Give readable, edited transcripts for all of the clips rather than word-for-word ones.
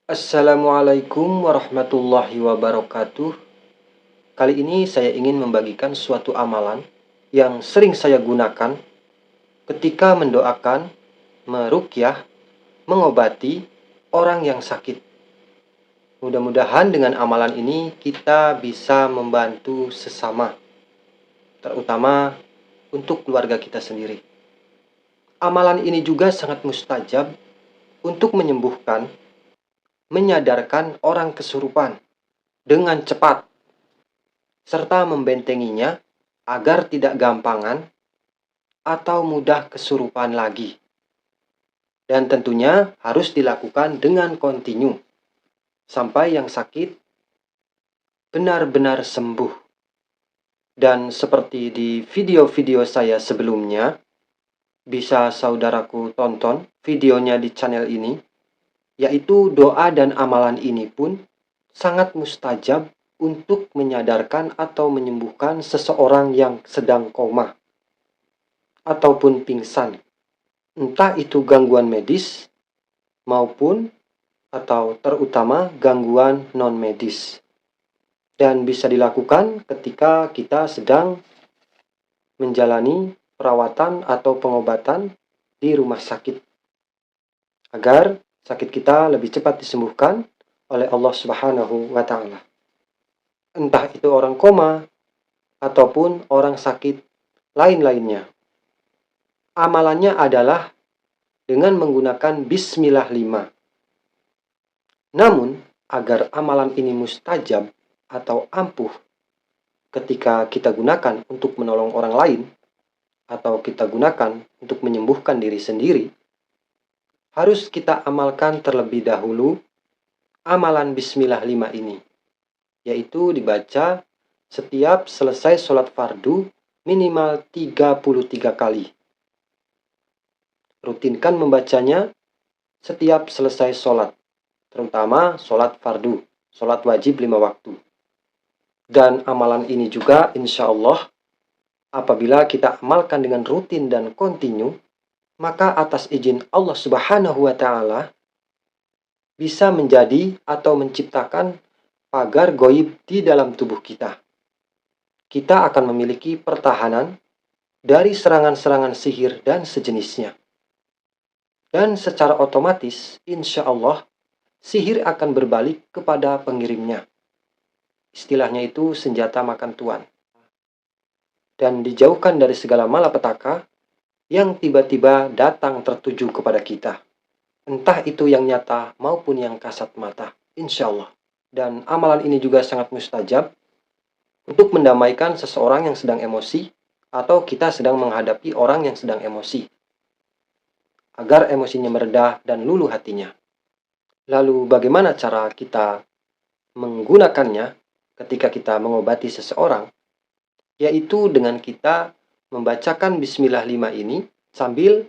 Assalamualaikum warahmatullahi wabarakatuh. Kali ini saya ingin membagikan suatu amalan yang sering saya gunakan ketika mendoakan, meruqyah, mengobati orang yang sakit. Mudah-mudahan dengan amalan ini kita bisa membantu sesama, terutama untuk keluarga kita sendiri. Amalan ini juga sangat mustajab untuk menyembuhkan, menyadarkan orang kesurupan dengan cepat, serta membentenginya agar tidak gampangan atau mudah kesurupan lagi. Dan tentunya harus dilakukan dengan kontinu sampai yang sakit benar-benar sembuh. Dan seperti di video-video saya sebelumnya, bisa saudaraku tonton videonya di channel ini, yaitu doa dan amalan ini pun sangat mustajab untuk menyadarkan atau menyembuhkan seseorang yang sedang koma ataupun pingsan. Entah itu gangguan medis maupun atau terutama gangguan non-medis. Dan bisa dilakukan ketika kita sedang menjalani perawatan atau pengobatan di rumah sakit. Agar sakit kita lebih cepat disembuhkan oleh Allah Subhanahu wa Ta'ala. Entah itu orang koma ataupun orang sakit lain-lainnya. Amalannya adalah dengan menggunakan Bismillah 5. Namun, agar amalan ini mustajab atau ampuh ketika kita gunakan untuk menolong orang lain atau kita gunakan untuk menyembuhkan diri sendiri, harus kita amalkan terlebih dahulu amalan Bismillah 5 ini, yaitu dibaca setiap selesai sholat fardu minimal 33 kali. Rutinkan membacanya setiap selesai sholat, terutama sholat fardu, sholat wajib 5 waktu. Dan amalan ini juga insya Allah apabila kita amalkan dengan rutin dan kontinu, maka atas izin Allah Subhanahu wa Ta'ala bisa menjadi atau menciptakan pagar goib di dalam tubuh kita. Kita akan memiliki pertahanan dari serangan-serangan sihir dan sejenisnya. Dan secara otomatis, insya Allah, sihir akan berbalik kepada pengirimnya. Istilahnya itu senjata makan tuan. Dan dijauhkan dari segala malapetaka yang tiba-tiba datang tertuju kepada kita. Entah itu yang nyata maupun yang kasat mata, insya Allah. Dan amalan ini juga sangat mustajab untuk mendamaikan seseorang yang sedang emosi atau kita sedang menghadapi orang yang sedang emosi, agar emosinya meredah dan luluh hatinya. Lalu bagaimana cara kita menggunakannya ketika kita mengobati seseorang? Yaitu dengan kita membacakan Bismillah 5 ini sambil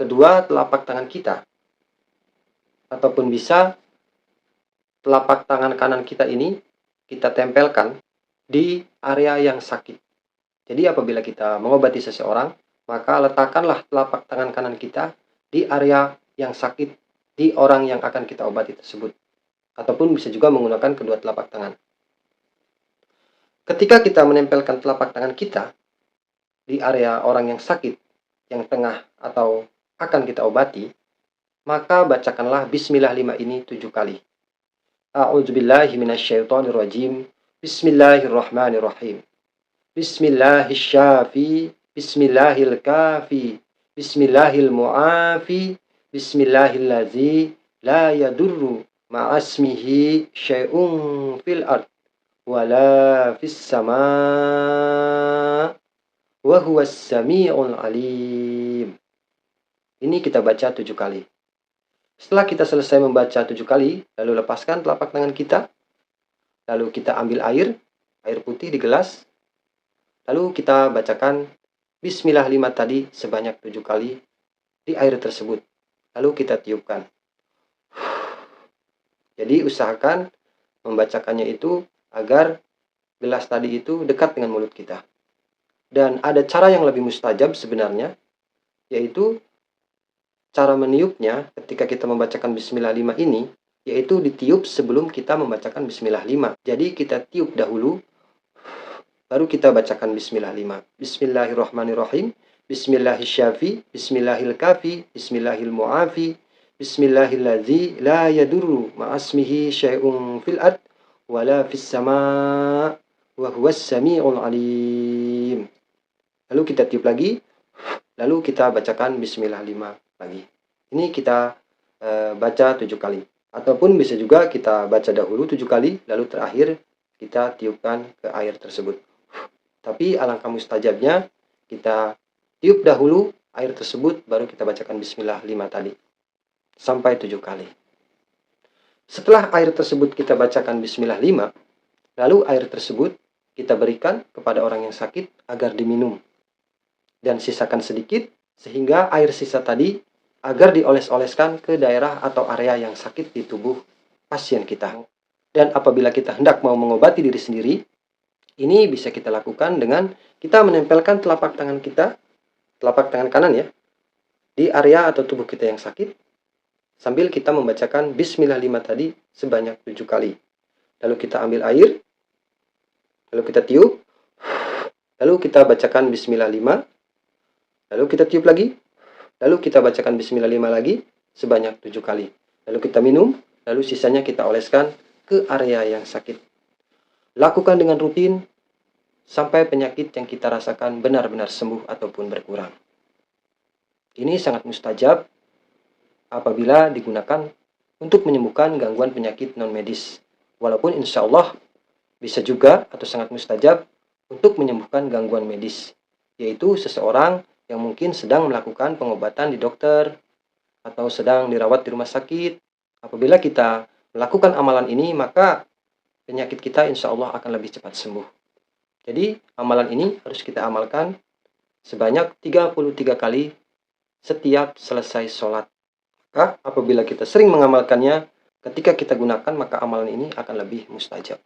kedua telapak tangan kita. Ataupun bisa telapak tangan kanan kita ini kita tempelkan di area yang sakit. Jadi apabila kita mengobati seseorang, maka letakkanlah telapak tangan kanan kita di area yang sakit di orang yang akan kita obati tersebut. Ataupun bisa juga menggunakan kedua telapak tangan. Ketika kita menempelkan telapak tangan kita di area orang yang sakit, yang tengah atau akan kita obati, maka bacakanlah Bismillah 5 ini 7 kali. A'udzubillahi minasyaitonirrajim. Bismillahirrahmanirrahim. Bismillahirrahmanirrahim. Bismillahilkafi. Bismillahilmu'afi. Bismillahillazi la yadurru ma'asmihi syai'un fil ard wala fis sama wa huwas sami'ul alim. Ini kita baca 7 kali. Setelah kita selesai membaca 7 kali, lalu lepaskan telapak tangan kita. Lalu kita ambil air putih di gelas. Lalu kita bacakan Bismillah 5 tadi sebanyak 7 kali di air tersebut. Lalu kita tiupkan. Jadi usahakan membacakannya itu agar gelas tadi itu dekat dengan mulut kita. Dan ada cara yang lebih mustajab sebenarnya, yaitu cara meniupnya ketika kita membacakan Bismillah 5 ini yaitu ditiup sebelum kita membacakan bismillah 5. Jadi kita tiup dahulu, baru kita bacakan bismillah 5. Bismillahirrahmanirrahim. Bismillahirrahmanirrahim. Bismillahirrahmanirrahim. Bismillahirrahmanirrahim. Bismillahilladzi la yadurru ma'asmihi syai'un fil ard wala fis sama' wa huwas sami'ul alim. Lalu kita tiup lagi, lalu kita bacakan bismillah 5 lagi. Ini kita baca 7 kali. Ataupun bisa juga kita baca dahulu 7 kali, lalu terakhir kita tiupkan ke air tersebut. Tapi alangkah mustajabnya kita tiup dahulu air tersebut, baru kita bacakan bismillah 5 tadi. Sampai 7 kali. Setelah air tersebut kita bacakan bismillah 5, lalu air tersebut kita berikan kepada orang yang sakit agar diminum. Dan sisakan sedikit, sehingga air sisa tadi agar dioles-oleskan ke daerah atau area yang sakit di tubuh pasien kita. Dan apabila kita hendak mau mengobati diri sendiri, ini bisa kita lakukan dengan kita menempelkan telapak tangan kita, telapak tangan kanan ya, di area atau tubuh kita yang sakit, sambil kita membacakan bismillah 5 tadi sebanyak 7 kali. Lalu kita ambil air, lalu kita tiup, lalu kita bacakan bismillah 5, lalu kita tiup lagi, lalu kita bacakan bismillah 5 lagi sebanyak 7 kali. Lalu kita minum, lalu sisanya kita oleskan ke area yang sakit. Lakukan dengan rutin sampai penyakit yang kita rasakan benar-benar sembuh ataupun berkurang. Ini sangat mustajab apabila digunakan untuk menyembuhkan gangguan penyakit non-medis. Walaupun insya Allah bisa juga atau sangat mustajab untuk menyembuhkan gangguan medis, yaitu seseorang yang mungkin sedang melakukan pengobatan di dokter atau sedang dirawat di rumah sakit. Apabila kita melakukan amalan ini, maka penyakit kita insya Allah akan lebih cepat sembuh. Jadi amalan ini harus kita amalkan sebanyak 33 kali setiap selesai sholat. Maka apabila kita sering mengamalkannya, ketika kita gunakan, maka amalan ini akan lebih mustajab.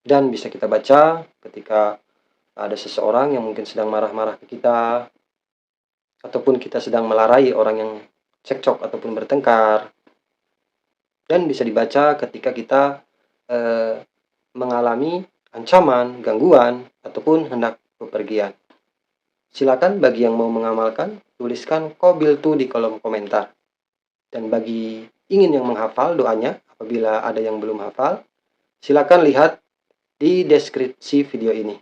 Dan bisa kita baca ketika ada seseorang yang mungkin sedang marah-marah ke kita, ataupun kita sedang melarai orang yang cekcok ataupun bertengkar. Dan bisa dibaca ketika kita mengalami ancaman, gangguan, ataupun hendak bepergian. Silakan bagi yang mau mengamalkan, tuliskan qabiltu di kolom komentar. Dan bagi ingin yang menghafal doanya, apabila ada yang belum hafal, silakan lihat di deskripsi video ini.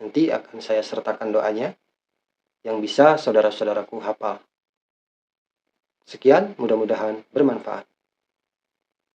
Nanti akan saya sertakan doanya yang bisa saudara-saudaraku hafal. Sekian, mudah-mudahan bermanfaat.